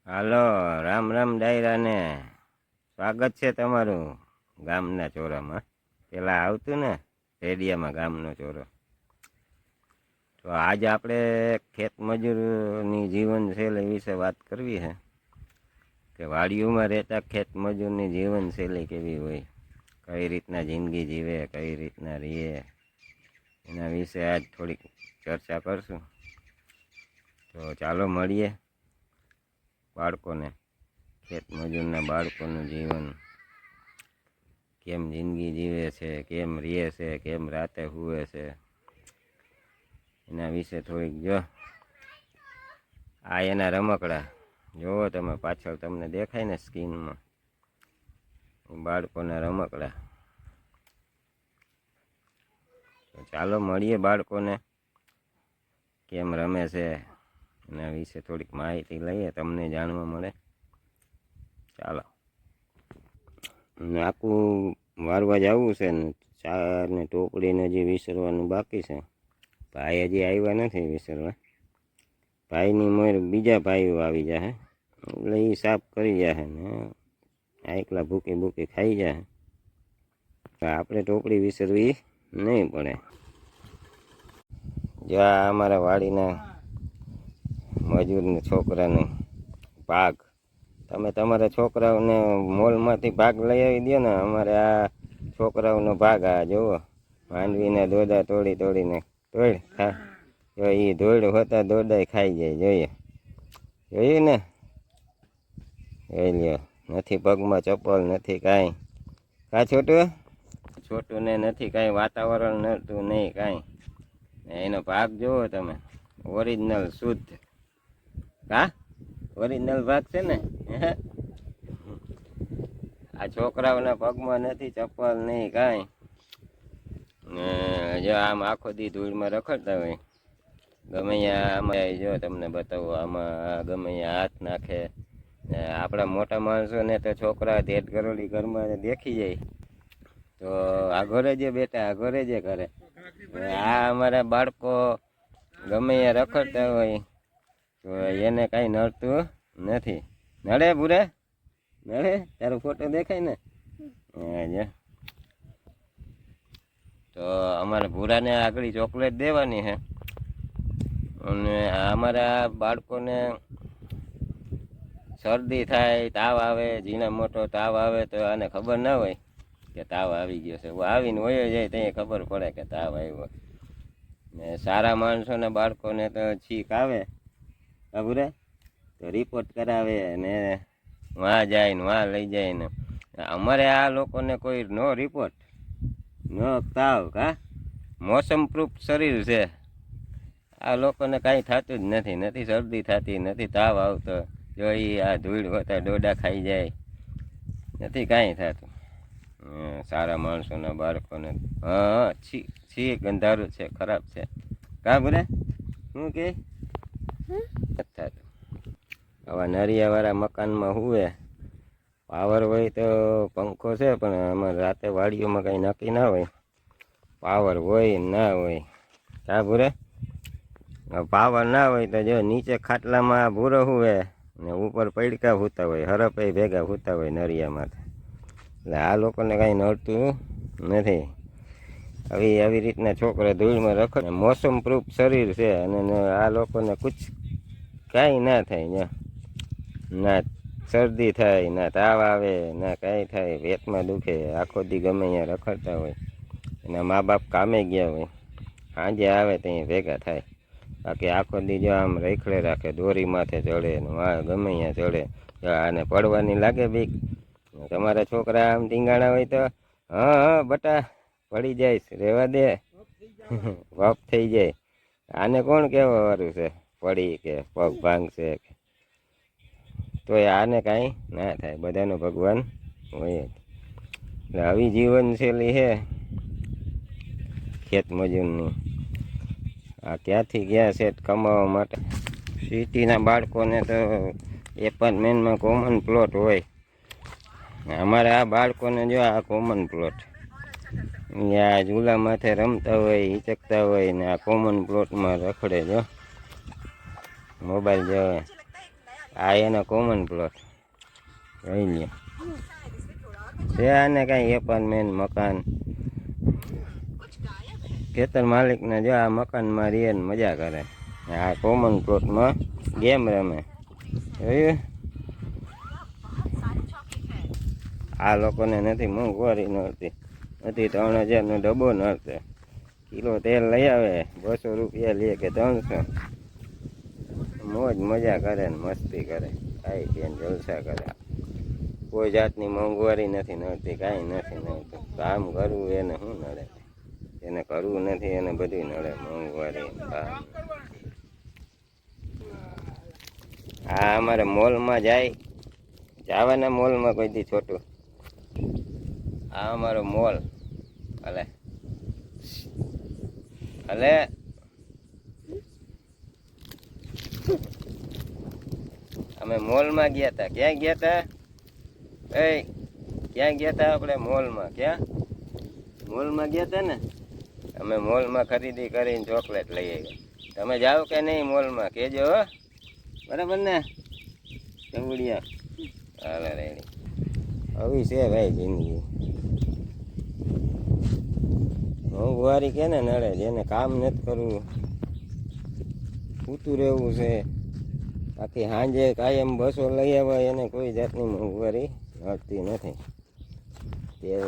હાલો, રામ રામ ડાયરાને સ્વાગત છે તમારું ગામના ચોરામાં. પેલા આવતું ને રેડિયામાં ગામનો ચોરો. તો આજે આપણે ખેત મજૂરની જીવનશૈલી વિશે વાત કરવી છે કે વાડીઓમાં રહેતા ખેત મજૂરની જીવનશૈલી કેવી હોય, કઈ રીતના જિંદગી જીવે, કઈ રીતના રહે, એના વિશે આજ થોડીક ચર્ચા કરશું. તો ચાલો મળીએ બાળકોને, ખેત મજૂરના બાળકોનું જીવન કેમ જિંદગી જીવે છે, કેમ રહે છે, કેમ રાતે સૂવે છે, એના વિશે થોડીક. જો આ એના રમકડા જોવો તમે, પાછળ તમને દેખાય ને સ્ક્રીનમાં, બાળકોના રમકડા. તો ચાલો મળીએ બાળકોને કેમ રમે છે એના વિશે થોડીક માહિતી લઈએ, તમને જાણવા મળે. ચાલો, આખું વારવા જવું છે ને, ચાર ને ટોપડીને હજી વિસરવાનું બાકી છે. ભાઈ હજી આવ્યા નથી વિસરવા. ભાઈની મોર બીજા ભાઈઓ આવી જાય એટલે એ સાફ કરી જાય ને એકલા ભૂકી ભૂકી ખાઈ જાય. આપણે ટોપડી વિસરવી નહીં પડે. જ્યાં અમારા વાડીના મજૂરના છોકરાને ભાગ, તમે તમારા છોકરાઓને મોલમાંથી ભાગ લઈ આવી દો ને. અમારે આ છોકરાઓનો ભાગ આ જુઓ, માંડવીને દોડા તોડી તોડીને તોડ ખા. જો એ ધોળ હોતા દોડાય ખાઈ જાય. જોયું ને, જોઈ લ્યો. નથી પગમાં ચપ્પલ, નથી કાંઈ. છોટું ને નથી કાંઈ વાતાવરણ નડતું નહીં કાંઈ. એનો ભાગ જુઓ તમે, ઓરિજિનલ શુદ્ધ. ઓરિજિનલ ભાગ છે ને. આ છોકરાઓના પગમાં નથી ચપ્પલ નહીં કાંઈ. જો આમ આખો દી ધૂળમાં રખડતા હોય. ગમે આમાં જો તમને બતાવો, આમાં ગમે અહીંયા હાથ નાખે. આપણા મોટા માણસોને તો છોકરા ધેટ ગરોળી ઘરમાં દેખી જાય તો આગળ જે બેટા આગળ જે કરે. આ અમારા બાળકો ગમે અહીંયા રખડતા હોય તો એને કાંઈ નડતું નથી. નડે બુરે? નડે? તારો ફોટો દેખાય ને. તો અમારે ભૂરાને આગળ ચોકલેટ દેવાની છે. અને અમારા બાળકોને શરદી થાય, તાવ આવે, ઝીણા મોટો તાવ આવે તો આને ખબર ના હોય કે તાવ આવી ગયો છે. આવીને વયો જાય ત્યાં ખબર પડે કે તાવ આવ્યો. ને સારા માણસોના બાળકોને તો છીક આવે બરાબર, તો રિપોર્ટ કરાવે ને વાં જાય ને વાં લઈ જાય ને. અમારે આ લોકોને કોઈ નો રિપોર્ટ, નો તાવ. મોસમ પ્રૂફ શરીર છે. આ લોકોને કાંઈ થતું જ નથી. નથી શરદી થતી, નથી તાવ આવતો. જો એ આ ધૂળ હોતા ડોડા ખાઈ જાય, નથી કાંઈ થતું. સારા માણસોના બાળકોને છી ગંધારું છે, ખરાબ છે. બોલે શું કે થતું. આવા નરિયાવાળા મકાનમાં હુવે, પાવર હોય તો પંખો છે, પણ આમાં રાતે વાડીઓમાં કંઈ નક્કી ના હોય, પાવર હોય ના હોય. ભૂરે પાવર ના હોય તો જો નીચે ખાટલામાં ભૂરો હુવે ને ઉપર પૈડકા સૂતા હોય, હરપે ભેગા સૂતા હોય નરિયામાં. એટલે આ લોકોને કાંઈ નડતું નથી. આવી રીતના છોકરા ધૂળમાં રખડે. મોસમ પ્રૂફ શરીર છે અને આ લોકોને કુછ કાંઈ ના થાય. ના શરદી થાય, ના તાવ આવે, ના કાંઈ થાય. પેટમાં દુખે, આખો દી ગમે અહીંયા રખડતા હોય. એના મા બાપ કામે ગયા હોય, સાંજે આવે ત્યાં ભેગા થાય. બાકી આખો દી જો આમ રેખડે રાખે, દોરી માથે ચડે ને ગમે અહીંયા ચડે. આને પડવાની લાગે બીક. તમારા છોકરા આમ ટીંગાણા હોય તો હા બટા પડી જાય, રેવા દે, વપ થઈ જાય. આને કોણ કહેવા વાળું છે પડી કે પગ ભાંગશે? તોય આને કાંઈ ના થાય, બધાનો ભગવાન હોય. એટલે આવી જીવનશૈલી છે ખેત મજૂરની. આ ક્યાંથી ગયા છે કમાવા માટે. સિટીના બાળકોને તો એપાર્ટમેન્ટમાં કોમન પ્લોટ હોય. અમારે આ બાળકોને જો આ કોમન પ્લોટ, આ ઝૂલા માથે રમતા હોય, હિચકતા હોય ને આ કોમન પ્લોટમાં રખડે. જો મોબાઈલ જોવે. આ એનો કોમન પ્લોટ જોઈ લે છે. આને કાંઈ એપાર્ટમેન્ટ મકાન ખેતર માલિકને જો આ મકાનમાં રહે ને મજા કરે. આ કોમન પ્લોટમાં ગેમ રમે જોયું. આ લોકોને નથી મોંઘવારી નડતી, નથી 3000નો ડબ્બો નડતો. કિલો તેલ લઈ આવે 200 રૂપિયા લે કે 300. મોજ મજા કરે ને મસ્તી કરે, ખાઈ પીને જલસા કરે. કોઈ જાતની મોંઘવારી નથી નડતી, કાંઈ નથી નડતું. કામ કરવું એને શું નડે, એને કરવું નથી એને બધું નડે, મોંઘવારી કામ. આ અમારે મોલમાં જવાના મોલમાં કોઈ દી છોટું. આ અમારો મોલ હલે હલે. અમે મોલમાં ગયા હતા. ક્યાં ગયા હતા? ક્યાં ગયા હતા આપણે? મોલમાં. ક્યાં? મોલમાં ગયા હતા ને. અમે મોલમાં ખરીદી કરીને ચોકલેટ લઈ આવ્યા. તમે જાઓ કે નહીં મોલમાં કહેજો હો, બરાબર ને ચંગુડિયા? હાલે રેડી. આવી છે ભાઈ જિંદગી. મોંઘવારી કેને નડે? જેને કામ નથી કરવું, સૂતું રહેવું છે આખી સાંજે કાયમ 200 લઈ આવ્યા, એને કોઈ જાતની મોંઘવારી નડતી નથી. તેલ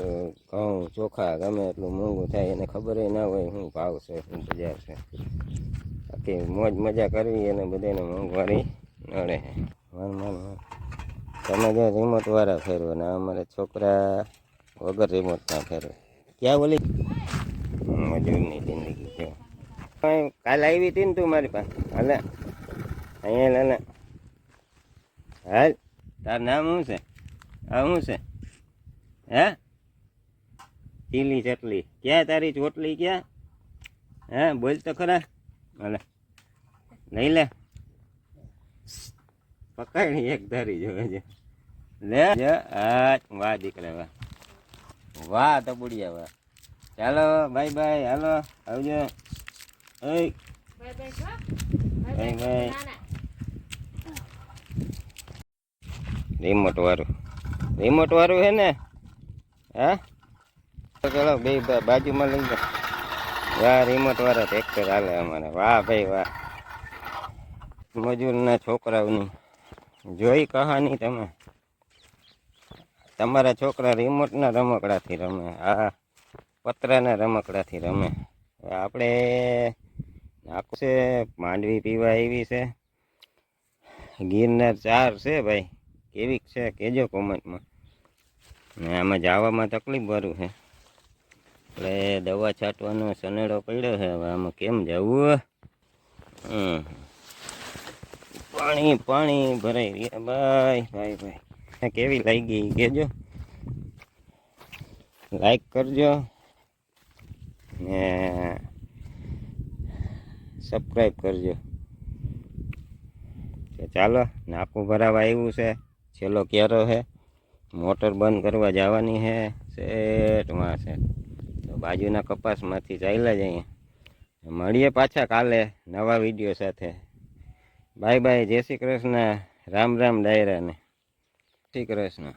ઘઉં ચોખા ગમે એટલું મોંઘું થાય એને ખબર ના હોય શું ભાવ છે, શું બજાર છે. આખી મોજ મજા કરવી એને બધાને મોંઘવારી નડે. તમે જો રિમોટ વાળા ફેરવો ને અમારે છોકરા વગર રિમોટના ફેરવે. ક્યાં બોલી મજૂરની જિંદગી છે. કાલે આવી હતી ને તું મારી પાસે? હાલે અહીંયા લે. હાલ, તાર નામ શું છે? આ શું છે? હે? ચીલી ચટલી. ક્યાં તારી ચોટલી ક્યાં? હે બોલ તો ખરા. હાલે લઈ લે. પકડી એક ધારી જોવે છે. લે વાહ દીકરા વાહ, વાહ તો બુડિયા વાહ. ચાલો બાય બાય, હાલો આવજો. Bye bye. રિમોટ વાળું હે ને? હા ચલો બે બાજુમાં લઈ જાઓ. વાહ રિમોટ વાળા ટ્રેક્ટર હાલે અમારે. વાહ ભાઈ વાહ. મજૂરના છોકરાઓની જોઈ કહાની તમે? તમારા છોકરા રિમોટના રમકડાથી રમે, હા પતરાના રમકડાથી રમે. આપણે આખું છે માંડવી પીવા એવી છે. ગિરનાર 4 છે ભાઈ, કેવી છે કહેજો કોમેન્ટમાં. ને આમાં જવામાં તકલીફ વાળું છે એટલે દવા છાંટવાનો સનેડો પડ્યો છે. હવે આમાં કેમ જવું? પાણી ભરાઈ ગયા ભાઈ ભાઈ ભાઈ. કેવી લાગી કહેજો, લાઈક કરજો ને સબસ્ક્રાઈબ કરજો. ચાલો નાકું ભરાવા આવ્યું છે, છેલ્લો ક્યારો છે. મોટર બંધ કરવા જવાની છે સેટમાં છે. તો બાજુના કપાસમાંથી ચાલ્યા જઈએ. મળીએ પાછા કાલે નવા વિડીયો સાથે. Bye bye. જય શ્રી કૃષ્ણ. રામ રામ ડાયરાને. શ્રી કૃષ્ણ.